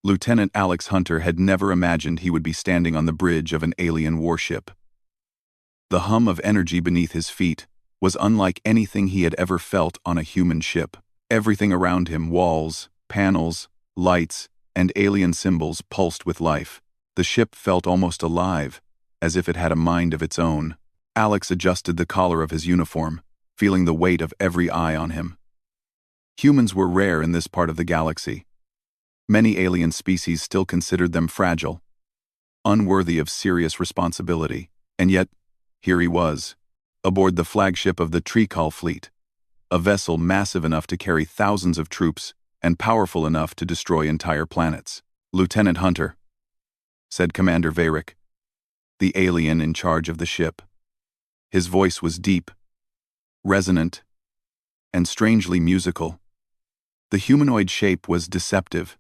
Lieutenant Alex Hunter had never imagined he would be standing on the bridge of an alien warship. The hum of energy beneath his feet was unlike anything he had ever felt on a human ship. Everything around him, walls, panels, lights, and alien symbols, pulsed with life. The ship felt almost alive, as if it had a mind of its own. Alex adjusted the collar of his uniform, feeling the weight of every eye on him. Humans were rare in this part of the galaxy. Many alien species still considered them fragile, unworthy of serious responsibility, and yet, here he was, aboard the flagship of the Trikal fleet, a vessel massive enough to carry thousands of troops and powerful enough to destroy entire planets. "Lieutenant Hunter," said Commander Varric, the alien in charge of the ship. His voice was deep, resonant, and strangely musical. The humanoid shape was deceptive.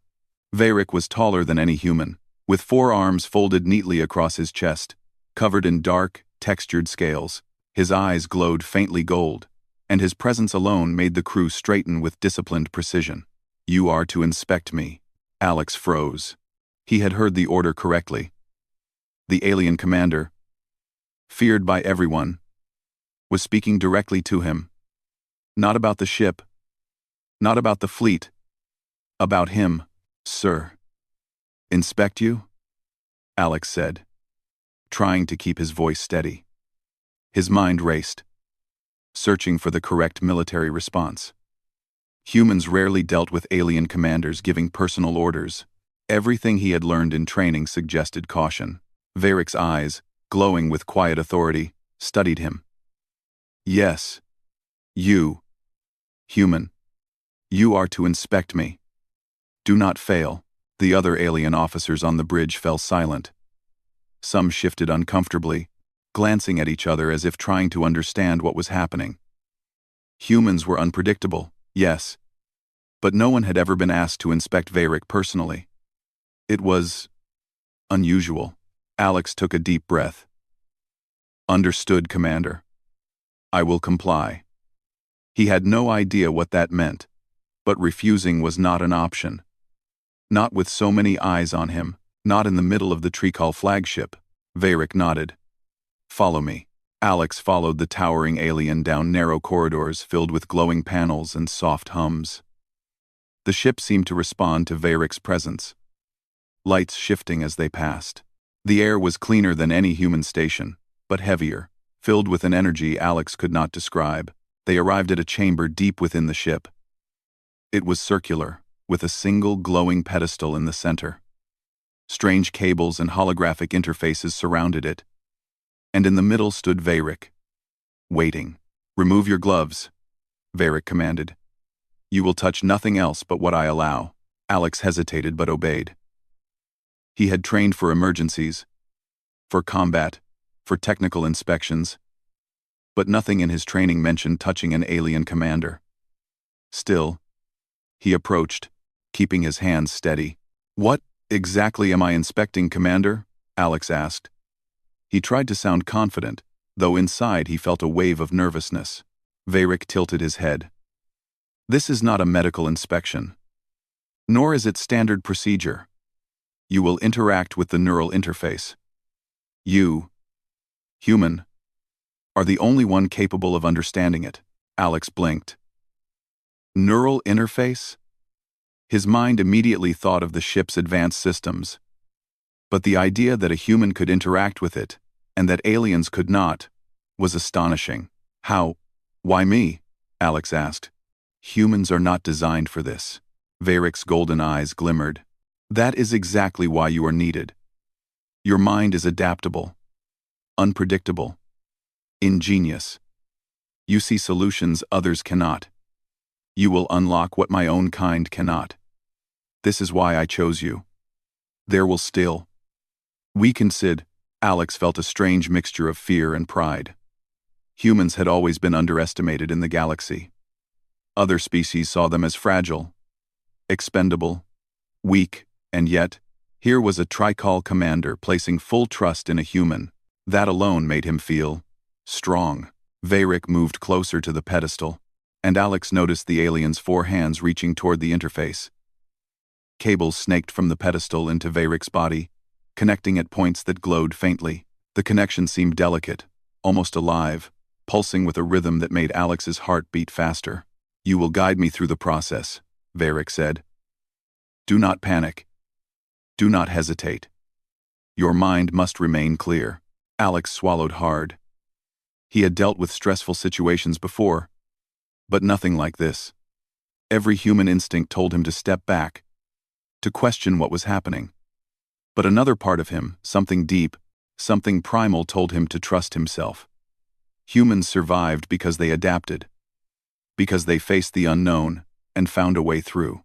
Varric was taller than any human, with 4 arms folded neatly across his chest, covered in dark, textured scales. His eyes glowed faintly gold, and his presence alone made the crew straighten with disciplined precision. "You are to inspect me." Alex froze. He had heard the order correctly. The alien commander, feared by everyone, was speaking directly to him. Not about the ship, not about the fleet, about him. "Sir." "Inspect you?" Alex said, trying to keep his voice steady. His mind raced, searching for the correct military response. Humans rarely dealt with alien commanders giving personal orders. Everything he had learned in training suggested caution. Varric's eyes, glowing with quiet authority, studied him. "Yes. You, human. You are to inspect me. Do not fail." The other alien officers on the bridge fell silent. Some shifted uncomfortably, glancing at each other as if trying to understand what was happening. Humans were unpredictable, yes, but no one had ever been asked to inspect Varric personally. It was unusual. Alex took a deep breath. "Understood, Commander. I will comply." He had no idea what that meant, but refusing was not an option. Not with so many eyes on him, not in the middle of the Trikal flagship. Varric nodded. "Follow me." Alex followed the towering alien down narrow corridors filled with glowing panels and soft hums. The ship seemed to respond to Varric's presence, lights shifting as they passed. The air was cleaner than any human station, but heavier, filled with an energy Alex could not describe. They arrived at a chamber deep within the ship. It was circular, with a single glowing pedestal in the center. Strange cables and holographic interfaces surrounded it, and in the middle stood Varric, waiting. "Remove your gloves," Varric commanded. "You will touch nothing else but what I allow." Alex hesitated but obeyed. He had trained for emergencies, for combat, for technical inspections, but nothing in his training mentioned touching an alien commander. Still, he approached, keeping his hands steady. "What exactly am I inspecting, Commander?" Alex asked. He tried to sound confident, though inside he felt a wave of nervousness. Varric tilted his head. "This is not a medical inspection. Nor is it standard procedure. You will interact with the neural interface. You, human, are the only one capable of understanding it." Alex blinked. Neural interface? His mind immediately thought of the ship's advanced systems. But the idea that a human could interact with it, and that aliens could not, was astonishing. "How? Why me?" Alex asked. "Humans are not designed for this." Varric's golden eyes glimmered. "That is exactly why you are needed. Your mind is adaptable, unpredictable, ingenious. You see solutions others cannot. You will unlock what my own kind cannot. This is why I chose you. There will still..." We consider. Alex felt a strange mixture of fear and pride. Humans had always been underestimated in the galaxy. Other species saw them as fragile, expendable, weak, and yet, here was a Trikal commander placing full trust in a human. That alone made him feel strong. Varric moved closer to the pedestal, and Alex noticed the alien's 4 hands reaching toward the interface. Cables snaked from the pedestal into Varric's body, connecting at points that glowed faintly. The connection seemed delicate, almost alive, pulsing with a rhythm that made Alex's heart beat faster. "You will guide me through the process," Varric said. "Do not panic. Do not hesitate. Your mind must remain clear." Alex swallowed hard. He had dealt with stressful situations before, but nothing like this. Every human instinct told him to step back, to question what was happening. But another part of him, something deep, something primal, told him to trust himself. Humans survived because they adapted, because they faced the unknown and found a way through.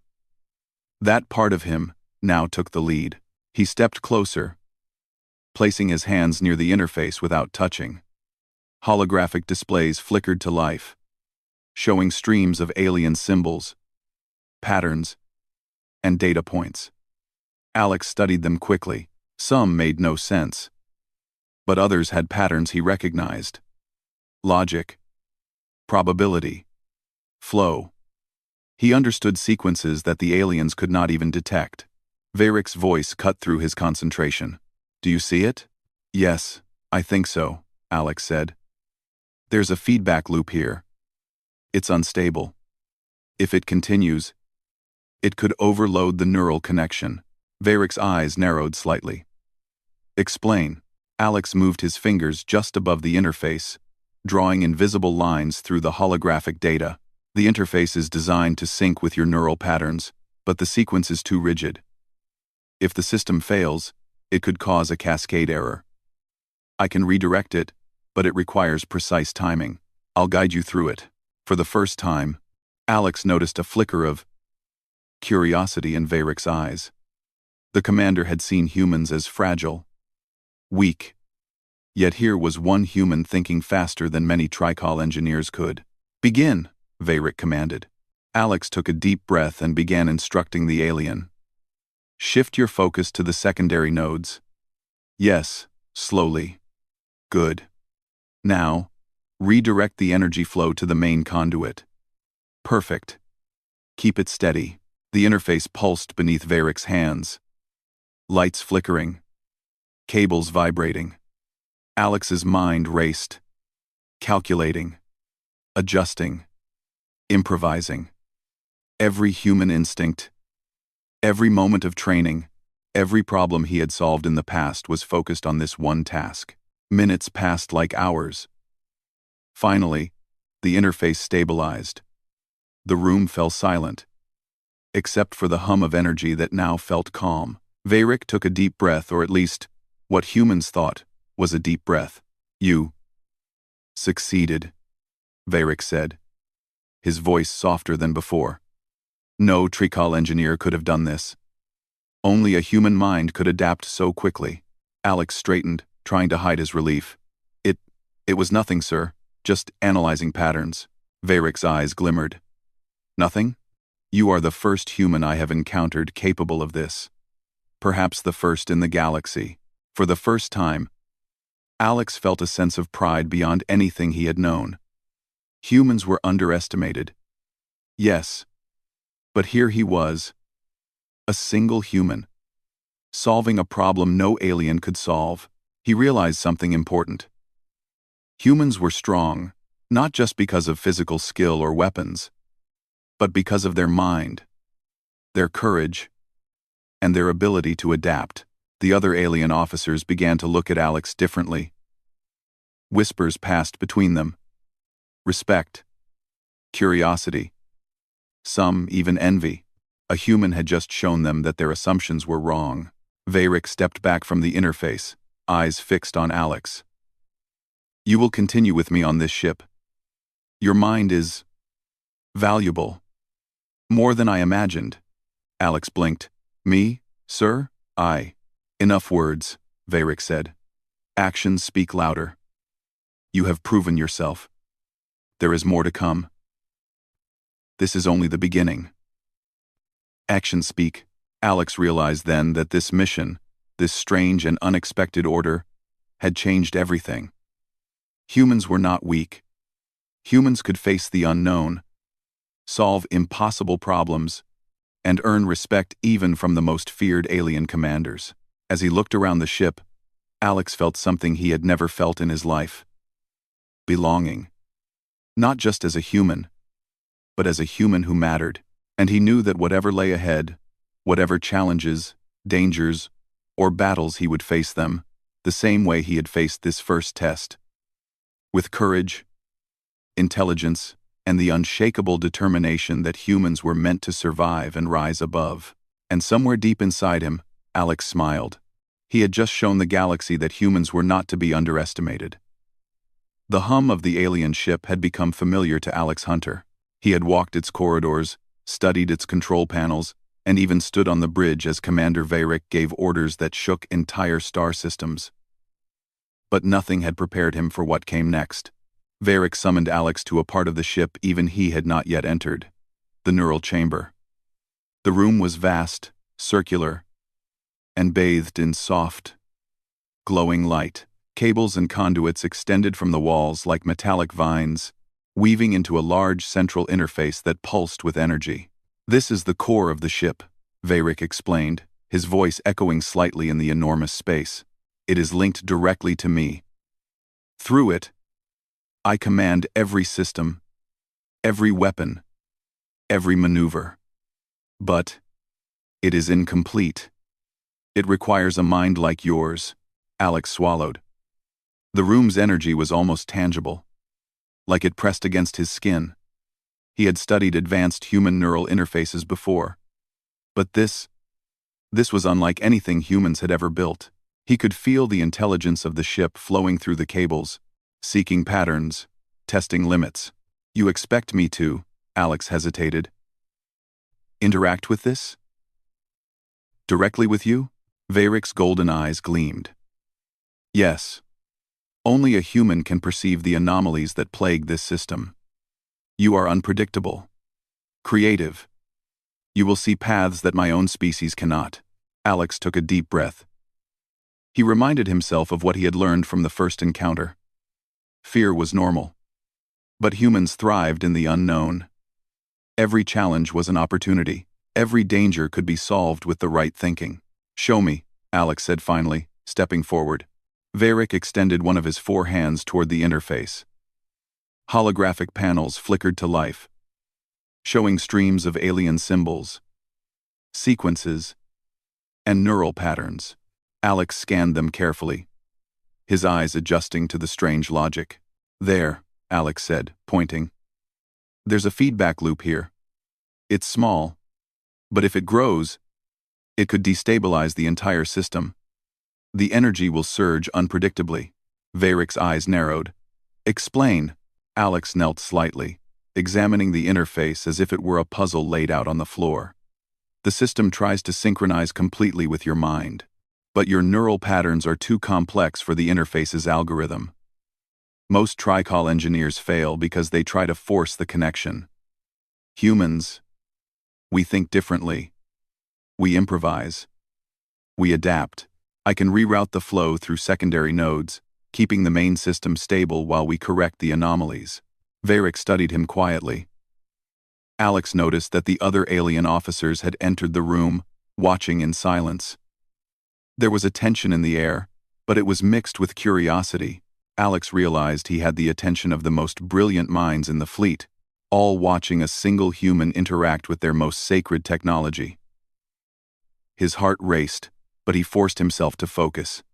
That part of him now took the lead. He stepped closer, placing his hands near the interface without touching. Holographic displays flickered to life, showing streams of alien symbols, patterns, and data points. Alex studied them quickly. Some made no sense, but others had patterns he recognized. Logic, probability, flow. He understood sequences that the aliens could not even detect. Varric's voice cut through his concentration. "Do you see it?" "Yes, I think so," Alex said. "There's a feedback loop here. It's unstable. If it continues, it could overload the neural connection." Varric's eyes narrowed slightly. "Explain." Alex moved his fingers just above the interface, drawing invisible lines through the holographic data. "The interface is designed to sync with your neural patterns, but the sequence is too rigid. If the system fails, it could cause a cascade error. I can redirect it, but it requires precise timing. I'll guide you through it." For the first time, Alex noticed a flicker of curiosity in Varric's eyes. The commander had seen humans as fragile, weak. Yet here was one human thinking faster than many Tricol engineers could. "Begin," Varric commanded. Alex took a deep breath and began instructing the alien. "Shift your focus to the secondary nodes." "Yes," slowly. "Good. Now, redirect the energy flow to the main conduit." "Perfect. Keep it steady." The interface pulsed beneath Varric's hands. Lights flickering. Cables vibrating. Alex's mind raced. Calculating. Adjusting. Improvising. Every human instinct, every moment of training, every problem he had solved in the past was focused on this one task. Minutes passed like hours. Finally, the interface stabilized. The room fell silent, except for the hum of energy that now felt calm. Varric took a deep breath, or at least, what humans thought was a deep breath. "You succeeded," Varric said, his voice softer than before. "No Tricol engineer could have done this. Only a human mind could adapt so quickly." Alex straightened, trying to hide his relief. It was nothing, sir. Just analyzing patterns." Varric's eyes glimmered. "Nothing? You are the first human I have encountered capable of this. Perhaps the first in the galaxy." For the first time, Alex felt a sense of pride beyond anything he had known. Humans were underestimated. Yes, but here he was, a single human, solving a problem no alien could solve. He realized something important. Humans were strong, not just because of physical skill or weapons, but because of their mind, their courage, and their ability to adapt. The other alien officers began to look at Alex differently. Whispers passed between them. Respect, curiosity, some even envy. A human had just shown them that their assumptions were wrong. Varric stepped back from the interface, eyes fixed on Alex. "You will continue with me on this ship. Your mind is valuable. More than I imagined." Alex blinked. "Me, sir? Enough words," Varric said. "Actions speak louder. You have proven yourself. There is more to come. This is only the beginning." Actions speak. Alex realized then that this mission, this strange and unexpected order, had changed everything. Humans were not weak. Humans could face the unknown, solve impossible problems, and earn respect even from the most feared alien commanders. As he looked around the ship, Alex felt something he had never felt in his life. Belonging. Not just as a human, but as a human who mattered. And he knew that whatever lay ahead, whatever challenges, dangers, or battles he would face them, the same way he had faced this first test. With courage, intelligence, and the unshakable determination that humans were meant to survive and rise above. And somewhere deep inside him, Alex smiled. He had just shown the galaxy that humans were not to be underestimated. The hum of the alien ship had become familiar to Alex Hunter. He had walked its corridors, studied its control panels, and even stood on the bridge as Commander Veyrick gave orders that shook entire star systems. But nothing had prepared him for what came next. Veyrick summoned Alex to a part of the ship even he had not yet entered, the neural chamber. The room was vast, circular, and bathed in soft, glowing light. Cables and conduits extended from the walls like metallic vines, weaving into a large central interface that pulsed with energy. "This is the core of the ship," Veyrick explained, his voice echoing slightly in the enormous space. "It is linked directly to me. Through it, I command every system, every weapon, every maneuver. But it is incomplete. It requires a mind like yours." Alex swallowed. The room's energy was almost tangible, like it pressed against his skin. He had studied advanced human neural interfaces before. But this was unlike anything humans had ever built. He could feel the intelligence of the ship flowing through the cables, seeking patterns, testing limits. "You expect me to," Alex hesitated, "interact with this? Directly with you?" Veyrick's golden eyes gleamed. "Yes. Only a human can perceive the anomalies that plague this system. You are unpredictable, creative. You will see paths that my own species cannot." Alex took a deep breath. He reminded himself of what he had learned from the first encounter. Fear was normal, but humans thrived in the unknown. Every challenge was an opportunity. Every danger could be solved with the right thinking. "Show me," Alex said finally, stepping forward. Veyrick extended one of his 4 hands toward the interface. Holographic panels flickered to life, showing streams of alien symbols, sequences, and neural patterns. Alex scanned them carefully, his eyes adjusting to the strange logic. "There," Alex said, pointing. "There's a feedback loop here. It's small, but if it grows, it could destabilize the entire system. The energy will surge unpredictably." Veyrick's eyes narrowed. "Explain." Alex knelt slightly, examining the interface as if it were a puzzle laid out on the floor. "The system tries to synchronize completely with your mind, but your neural patterns are too complex for the interface's algorithm. Most Tricol engineers fail because they try to force the connection. Humans, we think differently. We improvise. We adapt. I can reroute the flow through secondary nodes, keeping the main system stable while we correct the anomalies." Veyrick studied him quietly. Alex noticed that the other alien officers had entered the room, watching in silence. There was a tension in the air, but it was mixed with curiosity. Alex realized he had the attention of the most brilliant minds in the fleet, all watching a single human interact with their most sacred technology. His heart raced, but he forced himself to focus.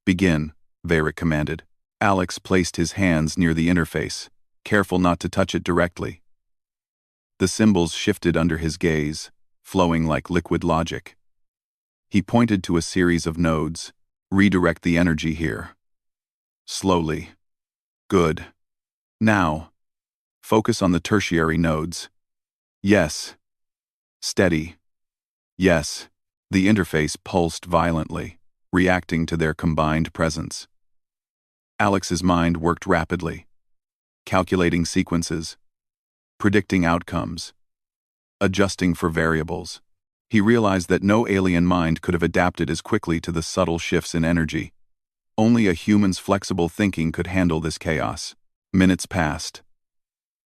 "Begin," Veyrick commanded. Alex placed his hands near the interface, careful not to touch it directly. The symbols shifted under his gaze, flowing like liquid logic. He pointed to a series of nodes. "Redirect the energy here. Slowly. Good. Now, focus on the tertiary nodes. Yes. Steady. Yes." The interface pulsed violently, reacting to their combined presence. Alex's mind worked rapidly, calculating sequences, predicting outcomes, adjusting for variables. He realized that no alien mind could have adapted as quickly to the subtle shifts in energy. Only a human's flexible thinking could handle this chaos. Minutes passed.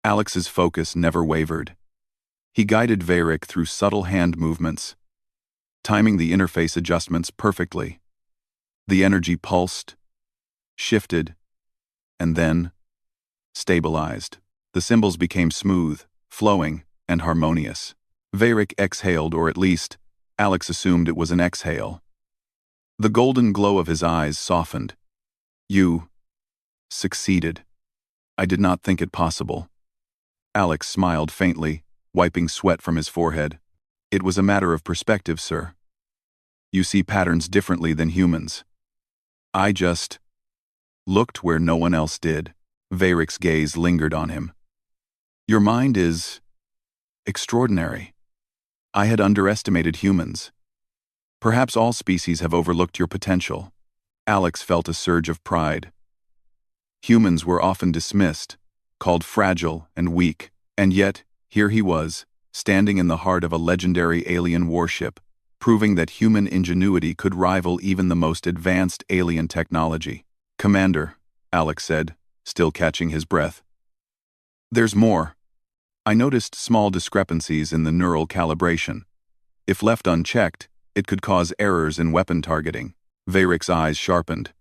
Alex's focus never wavered. He guided Varric through subtle hand movements, timing the interface adjustments perfectly. The energy pulsed, shifted, and then stabilized. The symbols became smooth, flowing, and harmonious. Varric exhaled, or at least, Alex assumed it was an exhale. The golden glow of his eyes softened. You succeeded. I did not think it possible. Alex smiled faintly, wiping sweat from his forehead. It was a matter of perspective, sir. You see patterns differently than humans. I just looked where no one else did. Varric's gaze lingered on him. Your mind is extraordinary. I had underestimated humans. Perhaps all species have overlooked your potential. Alex felt a surge of pride. Humans were often dismissed, called fragile and weak, and yet, here he was, standing in the heart of a legendary alien warship, proving that human ingenuity could rival even the most advanced alien technology. Commander, Alex said, still catching his breath. There's more. I noticed small discrepancies in the neural calibration. If left unchecked, it could cause errors in weapon targeting. Varric's eyes sharpened.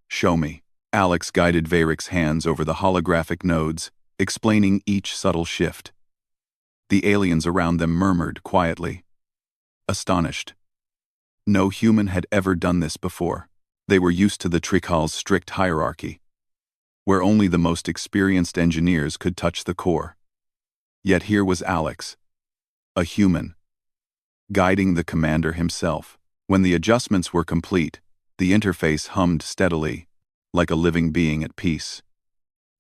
Show me. Alex guided Varric's hands over the holographic nodes, explaining each subtle shift. The aliens around them murmured quietly, astonished. No human had ever done this before. They were used to the Trikal's strict hierarchy, where only the most experienced engineers could touch the core. Yet here was Alex, a human, guiding the commander himself. When the adjustments were complete, the interface hummed steadily, like a living being at peace.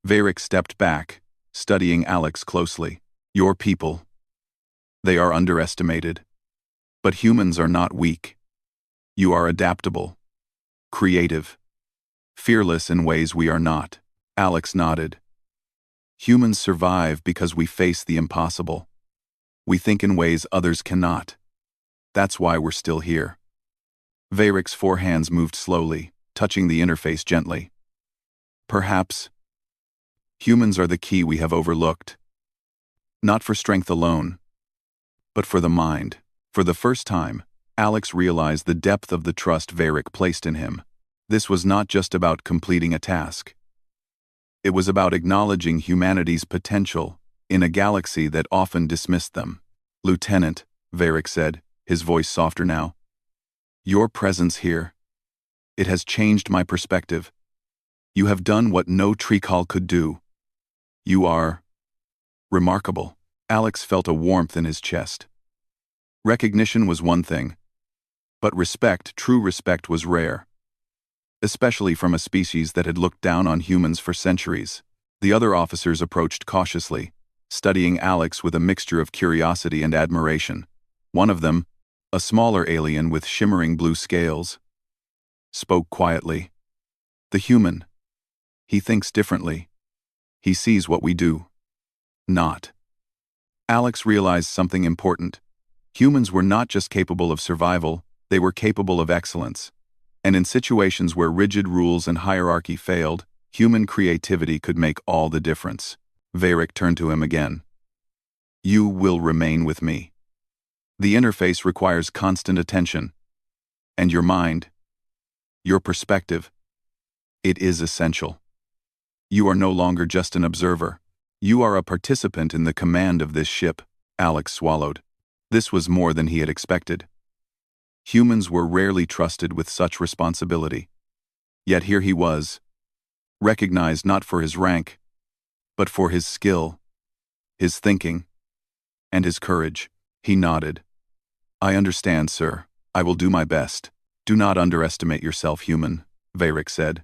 Varric stepped back, studying Alex closely. Your people. They are underestimated. But humans are not weak. You are adaptable, creative, fearless in ways we are not. Alex nodded. Humans survive because we face the impossible. We think in ways others cannot. That's why we're still here. Varric's four hands moved slowly, touching the interface gently. Perhaps humans are the key we have overlooked. Not for strength alone, but for the mind. For the first time, Alex realized the depth of the trust Varric placed in him. This was not just about completing a task. It was about acknowledging humanity's potential in a galaxy that often dismissed them. Lieutenant, Varric said, his voice softer now. Your presence here, it has changed my perspective. You have done what no Trikal could do. You are remarkable. Alex felt a warmth in his chest. Recognition was one thing, but respect, true respect, was rare, especially from a species that had looked down on humans for centuries. The other officers approached cautiously, studying Alex with a mixture of curiosity and admiration. One of them, a smaller alien with shimmering blue scales, spoke quietly. The human. He thinks differently. He sees what we do. Not. Alex realized something important. Humans were not just capable of survival, they were capable of excellence. And in situations where rigid rules and hierarchy failed, human creativity could make all the difference. Varric turned to him again. You will remain with me. The interface requires constant attention. And your mind, your perspective, it is essential. You are no longer just an observer. You are a participant in the command of this ship. Alex swallowed. This was more than he had expected. Humans were rarely trusted with such responsibility. Yet here he was, recognized not for his rank, but for his skill, his thinking, and his courage. He nodded. I understand, sir. I will do my best. Do not underestimate yourself, human, Varric said.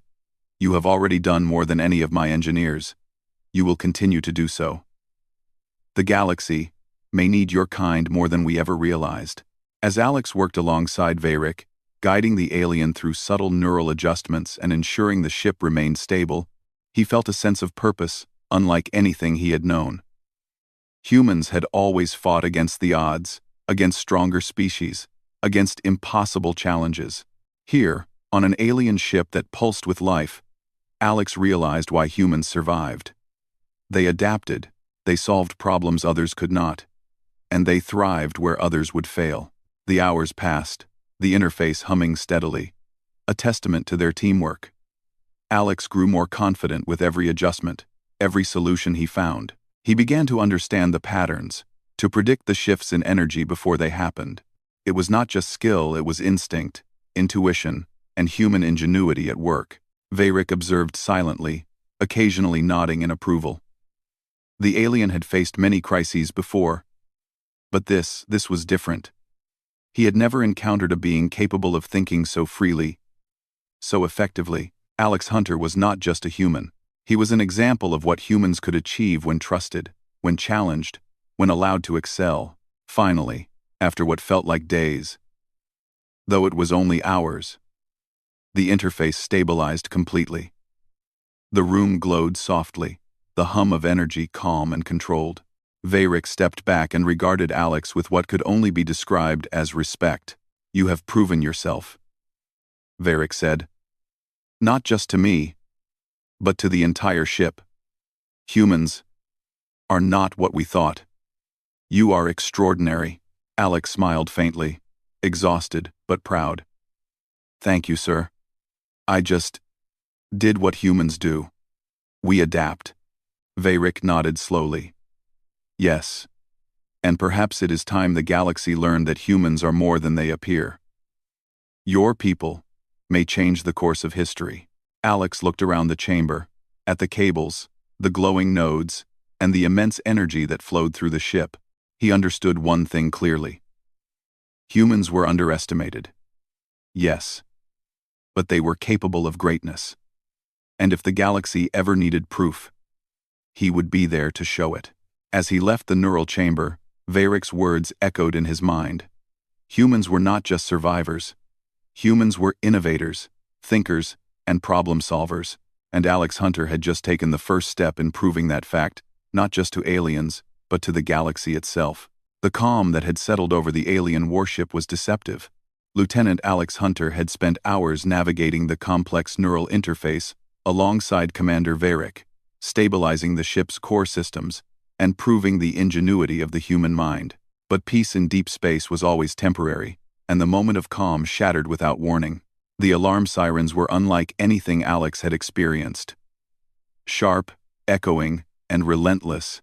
You have already done more than any of my engineers. You will continue to do so. The galaxy may need your kind more than we ever realized. As Alex worked alongside Varric, guiding the alien through subtle neural adjustments and ensuring the ship remained stable, he felt a sense of purpose, unlike anything he had known. Humans had always fought against the odds, against stronger species, against impossible challenges. Here, on an alien ship that pulsed with life, Alex realized why humans survived. They adapted, they solved problems others could not. and they thrived where others would fail. The hours passed, the interface humming steadily, a testament to their teamwork. Alex grew more confident with every adjustment, every solution he found. He began to understand the patterns, to predict the shifts in energy before they happened. It was not just skill, it was instinct, intuition, and human ingenuity at work. Veyrick observed silently, occasionally nodding in approval. The alien had faced many crises before, but this was different. He had never encountered a being capable of thinking so freely, so effectively. Alex Hunter was not just a human. He was an example of what humans could achieve when trusted, when challenged, when allowed to excel. Finally, after what felt like days, though it was only hours, the interface stabilized completely. The room glowed softly, the hum of energy calm and controlled. Veyrick stepped back and regarded Alex with what could only be described as respect. "You have proven yourself," Veyrick said. "Not just to me, but to the entire ship. Humans are not what we thought. You are extraordinary." Alex smiled faintly, exhausted but proud. "Thank you, sir. I just did what humans do. We adapt." Veyrick nodded slowly. "Yes, and perhaps it is time the galaxy learned that humans are more than they appear. Your people may change the course of history." Alex looked around the chamber, at the cables, the glowing nodes, and the immense energy that flowed through the ship. He understood one thing clearly. Humans were underestimated. Yes, but they were capable of greatness. And if the galaxy ever needed proof, he would be there to show it. As he left the neural chamber, Veyrick's words echoed in his mind. Humans were not just survivors. Humans were innovators, thinkers, and problem solvers, and Alex Hunter had just taken the first step in proving that fact, not just to aliens, but to the galaxy itself. The calm that had settled over the alien warship was deceptive. Lieutenant Alex Hunter had spent hours navigating the complex neural interface alongside Commander Veyrick, stabilizing the ship's core systems and proving the ingenuity of the human mind. But peace in deep space was always temporary, and the moment of calm shattered without warning. The alarm sirens were unlike anything Alex had experienced. Sharp, echoing, and relentless.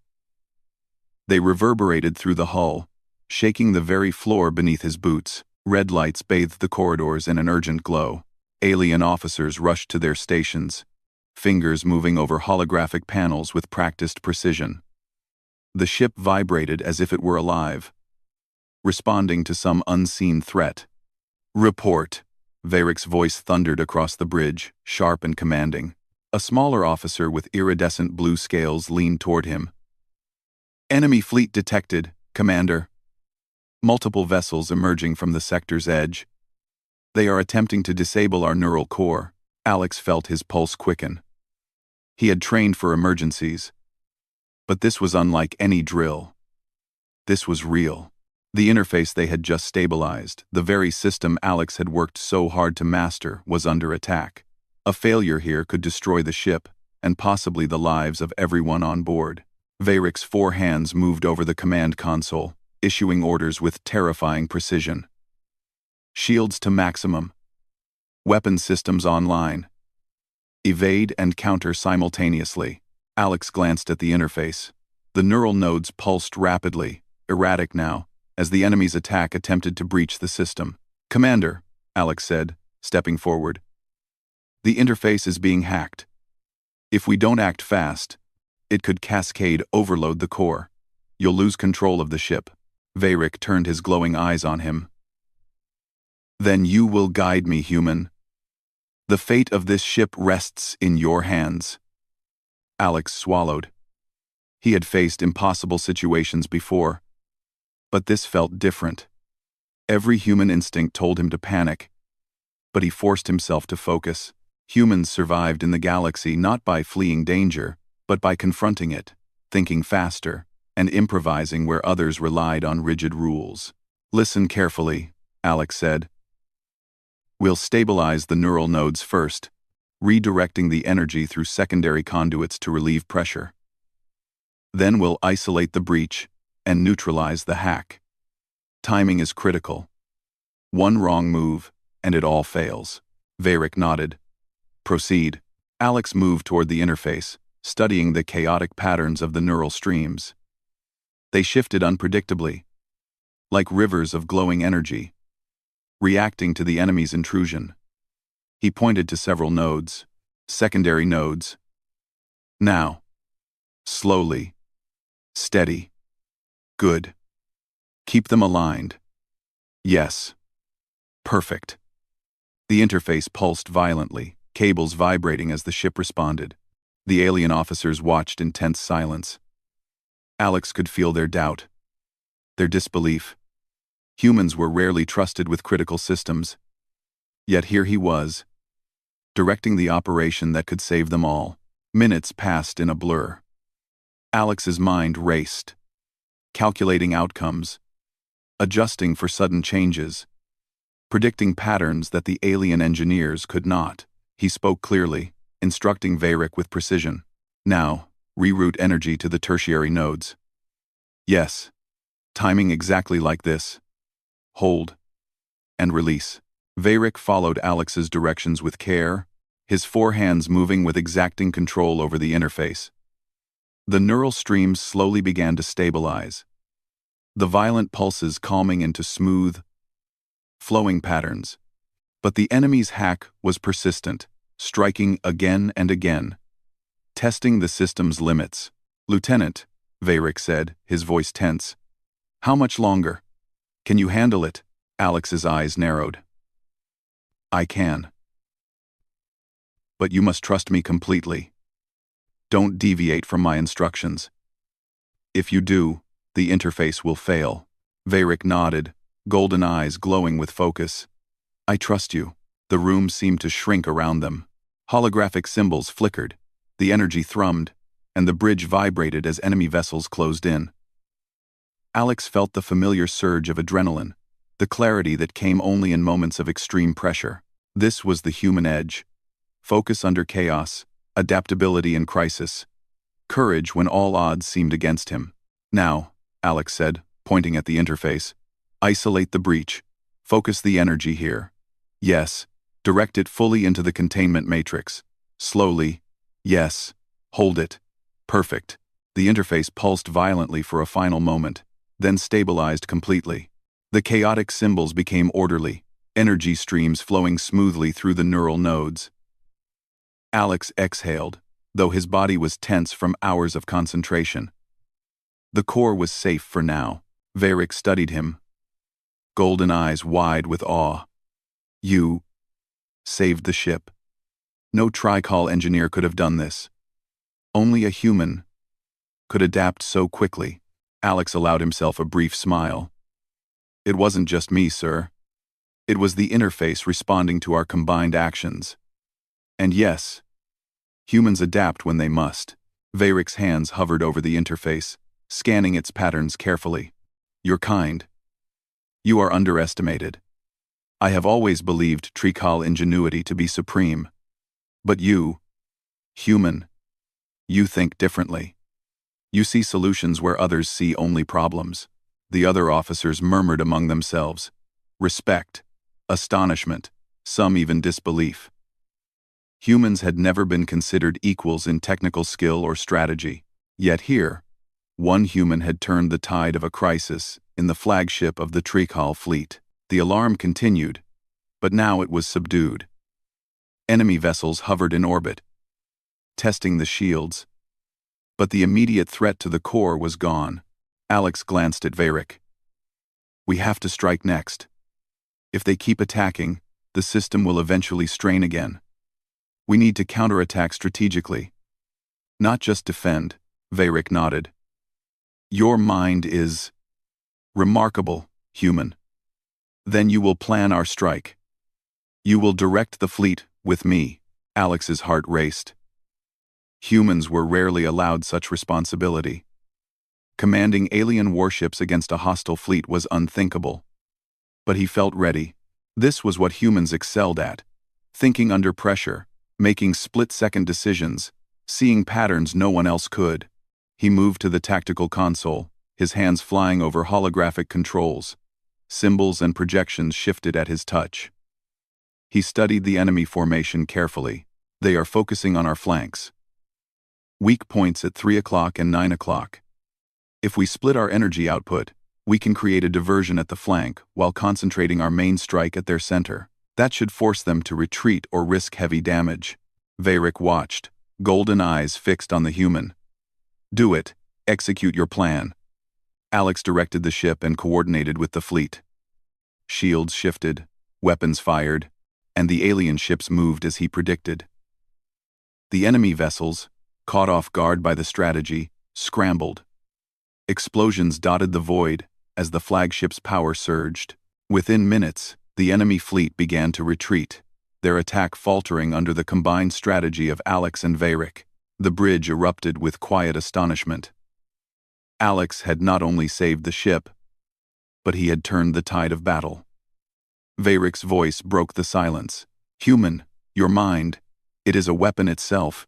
They reverberated through the hull, shaking the very floor beneath his boots. Red lights bathed the corridors in an urgent glow. Alien officers rushed to their stations, fingers moving over holographic panels with practiced precision. The ship vibrated as if it were alive, responding to some unseen threat. "Report," Veyrick's voice thundered across the bridge, sharp and commanding. A smaller officer with iridescent blue scales leaned toward him. "Enemy fleet detected, Commander. Multiple vessels emerging from the sector's edge. They are attempting to disable our neural core." Alex felt his pulse quicken. He had trained for emergencies, but this was unlike any drill. This was real. The interface they had just stabilized, the very system Alex had worked so hard to master, was under attack. A failure here could destroy the ship, and possibly the lives of everyone on board. Veyrick's 4 hands moved over the command console, issuing orders with terrifying precision. Shields to maximum. Weapon systems online. Evade and counter simultaneously. Alex glanced at the interface. The neural nodes pulsed rapidly, erratic now, as the enemy's attack attempted to breach the system. "Commander," Alex said, stepping forward. "The interface is being hacked. If we don't act fast, it could cascade overload the core. You'll lose control of the ship." Veyrick turned his glowing eyes on him. "Then you will guide me, human. The fate of this ship rests in your hands." Alex swallowed. He had faced impossible situations before, but this felt different. Every human instinct told him to panic, but he forced himself to focus. Humans survived in the galaxy not by fleeing danger, but by confronting it, thinking faster, and improvising where others relied on rigid rules. "Listen carefully," Alex said. "We'll stabilize the neural nodes first, redirecting the energy through secondary conduits to relieve pressure. Then we'll isolate the breach, and neutralize the hack. Timing is critical. One wrong move, and it all fails. Varric nodded. Proceed. Alex moved toward the interface, studying the chaotic patterns of the neural streams. They shifted unpredictably, like rivers of glowing energy, reacting to the enemy's intrusion. He pointed to several nodes, secondary nodes. Now. Slowly. Steady. Good. Keep them aligned. Yes. Perfect. The interface pulsed violently, cables vibrating as the ship responded. The alien officers watched in tense silence. Alex could feel their doubt, their disbelief. Humans were rarely trusted with critical systems. Yet here he was, directing the operation that could save them all. Minutes passed in a blur. Alex's mind raced, calculating outcomes, adjusting for sudden changes, predicting patterns that the alien engineers could not. He spoke clearly, instructing Varric with precision. Now, reroute energy to the tertiary nodes. Yes. Timing exactly like this. Hold. And release. Varric followed Alex's directions with care, his four hands moving with exacting control over the interface. The neural streams slowly began to stabilize, the violent pulses calming into smooth, flowing patterns. But the enemy's hack was persistent, striking again and again, testing the system's limits. "Lieutenant," Varric said, his voice tense. "How much longer? Can you handle it?" Alex's eyes narrowed. "I can. But you must trust me completely. Don't deviate from my instructions. If you do, the interface will fail." Varric nodded, golden eyes glowing with focus. "I trust you." The room seemed to shrink around them. Holographic symbols flickered, the energy thrummed, and the bridge vibrated as enemy vessels closed in. Alex felt the familiar surge of adrenaline, the clarity that came only in moments of extreme pressure. This was the human edge. Focus under chaos, adaptability in crisis, courage when all odds seemed against him. "Now," Alex said, pointing at the interface, "isolate the breach. Focus the energy here. Yes. Direct it fully into the containment matrix. Slowly. Yes. Hold it. Perfect." The interface pulsed violently for a final moment, then stabilized completely. The chaotic symbols became orderly, energy streams flowing smoothly through the neural nodes. Alex exhaled, though his body was tense from hours of concentration. The core was safe for now. Varric studied him, golden eyes wide with awe. "You saved the ship. No Tricol engineer could have done this. Only a human could adapt so quickly." Alex allowed himself a brief smile. "It wasn't just me, sir. It was the interface responding to our combined actions. And yes, humans adapt when they must." Varric's hands hovered over the interface, scanning its patterns carefully. "You're kind. You are underestimated. I have always believed Tricol ingenuity to be supreme. But you, human, you think differently. You see solutions where others see only problems." The other officers murmured among themselves. Respect, astonishment, some even disbelief. Humans had never been considered equals in technical skill or strategy. Yet here, one human had turned the tide of a crisis in the flagship of the Tricol fleet. The alarm continued, but now it was subdued. Enemy vessels hovered in orbit, testing the shields. But the immediate threat to the core was gone. Alex glanced at Varric. "We have to strike next. If they keep attacking, the system will eventually strain again. We need to counterattack strategically. Not just defend." Varric nodded. "Your mind is remarkable, human. Then you will plan our strike. You will direct the fleet with me." Alex's heart raced. Humans were rarely allowed such responsibility. Commanding alien warships against a hostile fleet was unthinkable. But he felt ready. This was what humans excelled at: thinking under pressure, making split-second decisions, seeing patterns no one else could. He moved to the tactical console, his hands flying over holographic controls. Symbols and projections shifted at his touch. He studied the enemy formation carefully. They are focusing on our flanks. Weak points at 3 o'clock and 9 o'clock. If we split our energy output, we can create a diversion at the flank while concentrating our main strike at their center. That should force them to retreat or risk heavy damage. Veyric watched, golden eyes fixed on the human. Do it. Execute your plan. Alex directed the ship and coordinated with the fleet. Shields shifted, weapons fired, and the alien ships moved as he predicted. The enemy vessels, caught off guard by the strategy, scrambled. Explosions dotted the void as the flagship's power surged. Within minutes, the enemy fleet began to retreat, their attack faltering under the combined strategy of Alex and Veyric. The bridge erupted with quiet astonishment. Alex had not only saved the ship, but he had turned the tide of battle. Veyric's voice broke the silence. Human, your mind, it is a weapon itself.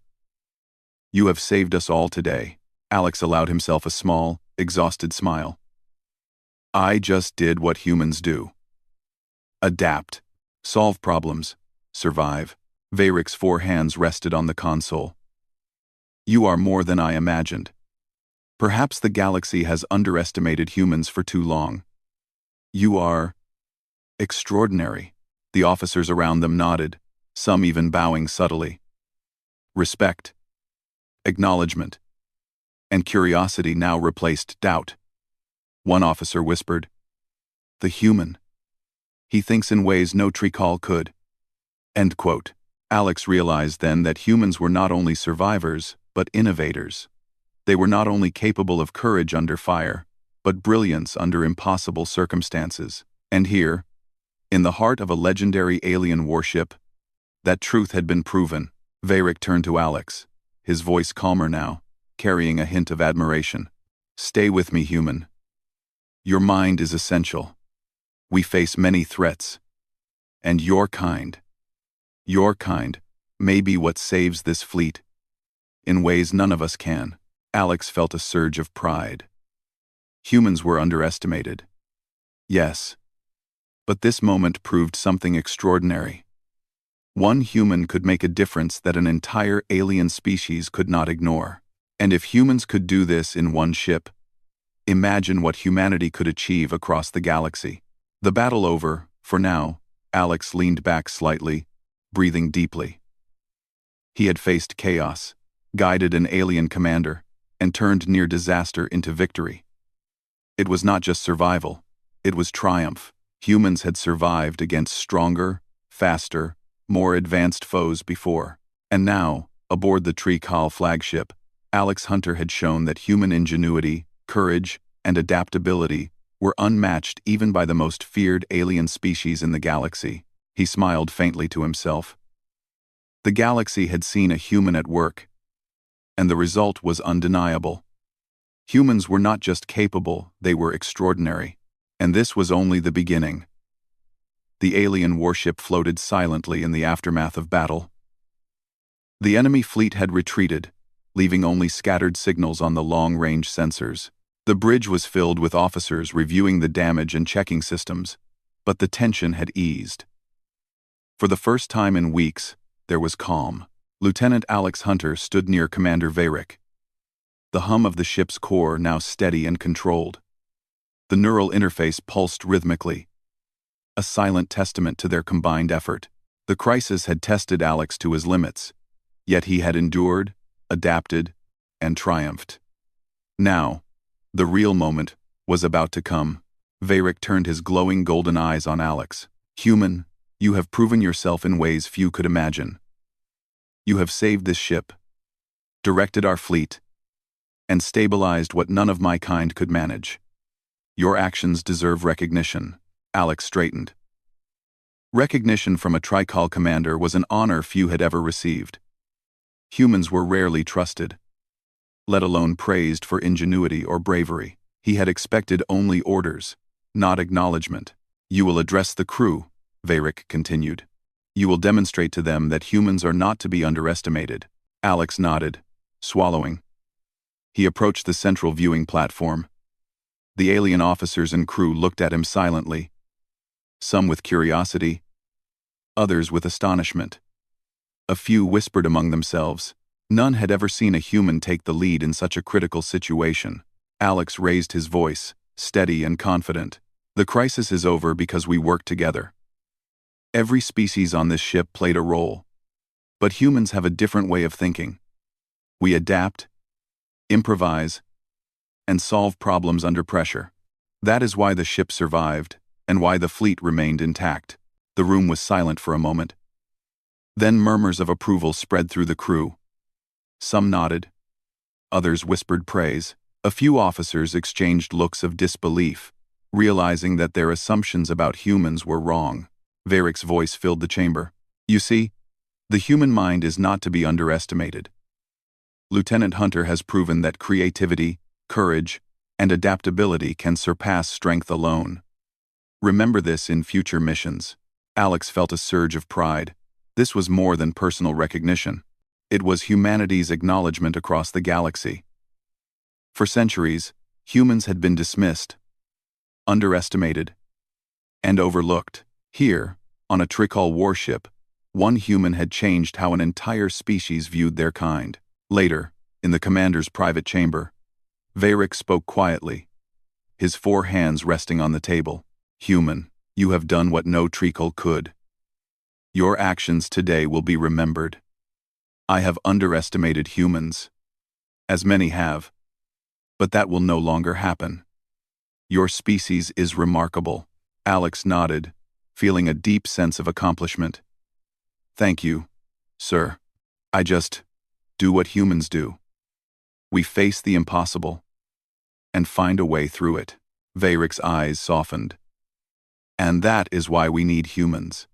You have saved us all today. Alex allowed himself a small, exhausted smile. I just did what humans do. Adapt, solve problems, survive. Veyric's 4 hands rested on the console. You are more than I imagined. Perhaps the galaxy has underestimated humans for too long. You are extraordinary. The officers around them nodded, some even bowing subtly. Respect, acknowledgement, and curiosity now replaced doubt. One officer whispered, "The human. He thinks in ways no Tricol could." End quote. Alex realized then that humans were not only survivors, but innovators. They were not only capable of courage under fire, but brilliance under impossible circumstances. And here, in the heart of a legendary alien warship, that truth had been proven. Veyric turned to Alex, his voice calmer now, carrying a hint of admiration. Stay with me, human. Your mind is essential. We face many threats, and your kind may be what saves this fleet, in ways none of us can. Alex felt a surge of pride. Humans were underestimated. Yes, but this moment proved something extraordinary. One human could make a difference that an entire alien species could not ignore. And if humans could do this in one ship, imagine what humanity could achieve across the galaxy. The battle over, for now, Alex leaned back slightly, breathing deeply. He had faced chaos, guided an alien commander, and turned near disaster into victory. It was not just survival, it was triumph. Humans had survived against stronger, faster, more advanced foes before. And now, aboard the Tricol flagship, Alex Hunter had shown that human ingenuity, courage, and adaptability were unmatched even by the most feared alien species in the galaxy. He smiled faintly to himself. The galaxy had seen a human at work, and the result was undeniable. Humans were not just capable, they were extraordinary. And this was only the beginning. The alien warship floated silently in the aftermath of battle. The enemy fleet had retreated, leaving only scattered signals on the long-range sensors. The bridge was filled with officers reviewing the damage and checking systems, but the tension had eased. For the first time in weeks, there was calm. Lieutenant Alex Hunter stood near Commander Veyric. The hum of the ship's core now steady and controlled. The neural interface pulsed rhythmically, a silent testament to their combined effort. The crisis had tested Alex to his limits, yet he had endured, adapted, and triumphed. Now, the real moment was about to come. Veyric turned his glowing golden eyes on Alex. Human, you have proven yourself in ways few could imagine. You have saved this ship, directed our fleet, and stabilized what none of my kind could manage. Your actions deserve recognition. Alex straightened. Recognition from a Tricol commander was an honor few had ever received. Humans were rarely trusted, let alone praised for ingenuity or bravery. He had expected only orders, not acknowledgement. You will address the crew, Veyric continued. You will demonstrate to them that humans are not to be underestimated. Alex nodded, swallowing. He approached the central viewing platform. The alien officers and crew looked at him silently, some with curiosity, others with astonishment. A few whispered among themselves. None had ever seen a human take the lead in such a critical situation. Alex raised his voice, steady and confident. The crisis is over because we work together. Every species on this ship played a role. But humans have a different way of thinking. We adapt, improvise, and solve problems under pressure. That is why the ship survived, and why the fleet remained intact. The room was silent for a moment. Then murmurs of approval spread through the crew. Some nodded. Others whispered praise. A few officers exchanged looks of disbelief, realizing that their assumptions about humans were wrong. Varric's voice filled the chamber. You see, the human mind is not to be underestimated. Lieutenant Hunter has proven that creativity, courage, and adaptability can surpass strength alone. Remember this in future missions. Alex felt a surge of pride. This was more than personal recognition. It was humanity's acknowledgement across the galaxy. For centuries, humans had been dismissed, underestimated, and overlooked. Here, on a Trikal warship, one human had changed how an entire species viewed their kind. Later, in the commander's private chamber, Varric spoke quietly, his 4 hands resting on the table. Human, you have done what no Trikal could. Your actions today will be remembered. I have underestimated humans, as many have, but that will no longer happen. Your species is remarkable. Alex nodded, feeling a deep sense of accomplishment. Thank you, sir. I just do what humans do. We face the impossible and find a way through it. Varric's eyes softened. And that is why we need humans.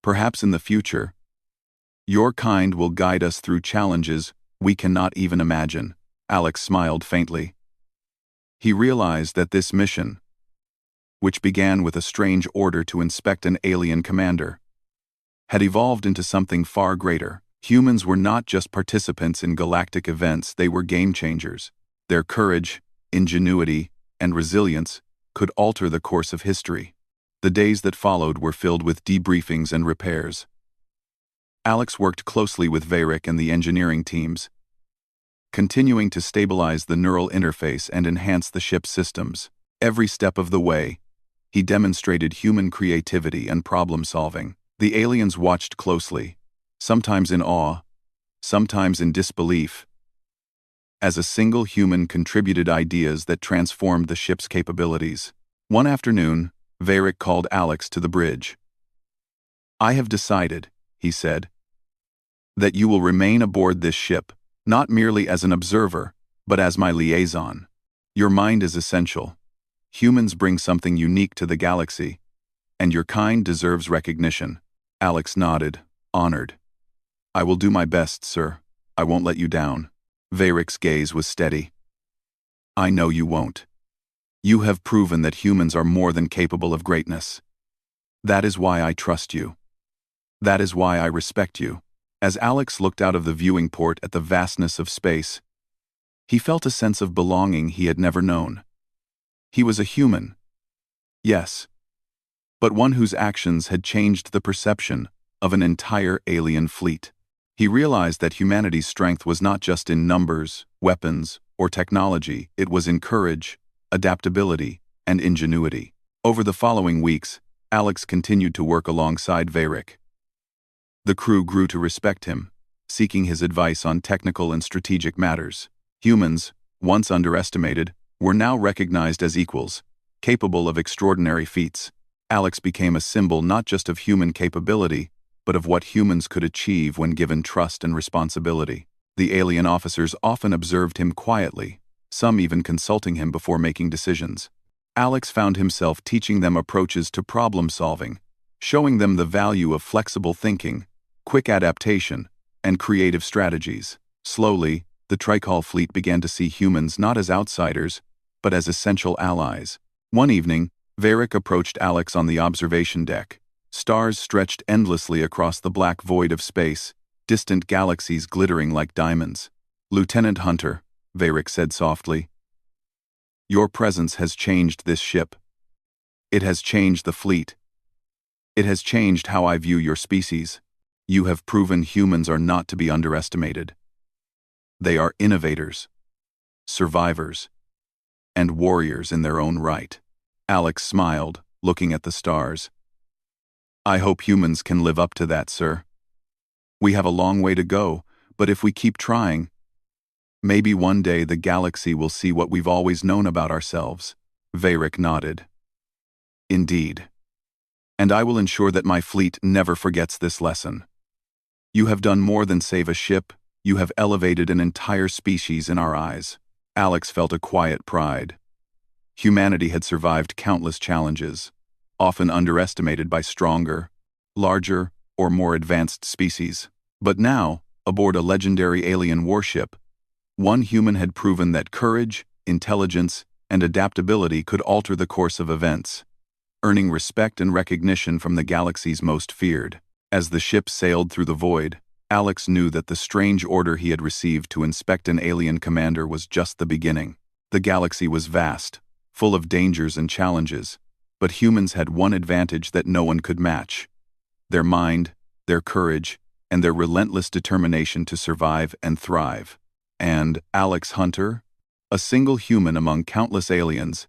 Perhaps in the future, your kind will guide us through challenges we cannot even imagine. Alex smiled faintly. He realized that this mission, which began with a strange order to inspect an alien commander, had evolved into something far greater. Humans were not just participants in galactic events, they were game changers. Their courage, ingenuity, and resilience could alter the course of history. The days that followed were filled with debriefings and repairs. Alex worked closely with Varric and the engineering teams, continuing to stabilize the neural interface and enhance the ship's systems. Every step of the way, he demonstrated human creativity and problem-solving. The aliens watched closely, sometimes in awe, sometimes in disbelief, as a single human contributed ideas that transformed the ship's capabilities. One afternoon, Varric called Alex to the bridge. I have decided, he said, that you will remain aboard this ship, not merely as an observer, but as my liaison. Your mind is essential. Humans bring something unique to the galaxy, and your kind deserves recognition. Alex nodded, honored. I will do my best, sir. I won't let you down. Varric's gaze was steady. I know you won't. You have proven that humans are more than capable of greatness. That is why I trust you. That is why I respect you. As Alex looked out of the viewing port at the vastness of space, he felt a sense of belonging he had never known. He was a human, yes, but one whose actions had changed the perception of an entire alien fleet. He realized that humanity's strength was not just in numbers, weapons, or technology, it was in courage, adaptability, and ingenuity. Over the following weeks, Alex continued to work alongside Varric. The crew grew to respect him, seeking his advice on technical and strategic matters. Humans, once underestimated, were now recognized as equals, capable of extraordinary feats. Alex became a symbol not just of human capability, but of what humans could achieve when given trust and responsibility. The alien officers often observed him quietly, some even consulting him before making decisions. Alex found himself teaching them approaches to problem-solving, showing them the value of flexible thinking, quick adaptation, and creative strategies. Slowly, the Trikal fleet began to see humans not as outsiders, but as essential allies. One evening, Varric approached Alex on the observation deck. Stars stretched endlessly across the black void of space, distant galaxies glittering like diamonds. Lieutenant Hunter, Varric said softly, Your presence has changed this ship. It has changed the fleet. It has changed how I view your species. You have proven humans are not to be underestimated. They are innovators, survivors, and warriors in their own right. Alex smiled, looking at the stars. I hope humans can live up to that, sir. We have a long way to go, but if we keep trying, maybe one day the galaxy will see what we've always known about ourselves. Varric nodded. Indeed. And I will ensure that my fleet never forgets this lesson. You have done more than save a ship, you have elevated an entire species in our eyes. Alex felt a quiet pride. Humanity had survived countless challenges, often underestimated by stronger, larger, or more advanced species. But now, aboard a legendary alien warship, one human had proven that courage, intelligence, and adaptability could alter the course of events, earning respect and recognition from the galaxy's most feared. As the ship sailed through the void, Alex knew that the strange order he had received to inspect an alien commander was just the beginning. The galaxy was vast, full of dangers and challenges, but humans had one advantage that no one could match: their mind, their courage, and their relentless determination to survive and thrive. And Alex Hunter, a single human among countless aliens,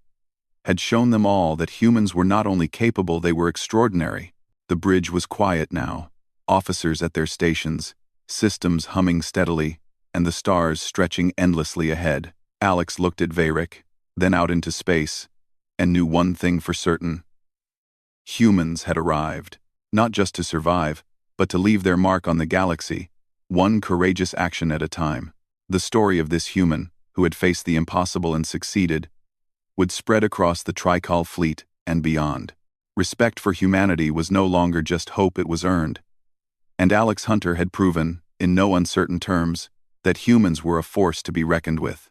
had shown them all that humans were not only capable, they were extraordinary. The bridge was quiet now, officers at their stations, systems humming steadily, and the stars stretching endlessly ahead. Alex looked at Varric, then out into space, and knew one thing for certain. Humans had arrived, not just to survive, but to leave their mark on the galaxy, one courageous action at a time. The story of this human, who had faced the impossible and succeeded, would spread across the Tricol fleet and beyond. Respect for humanity was no longer just hope, it was earned. And Alex Hunter had proven, in no uncertain terms, that humans were a force to be reckoned with.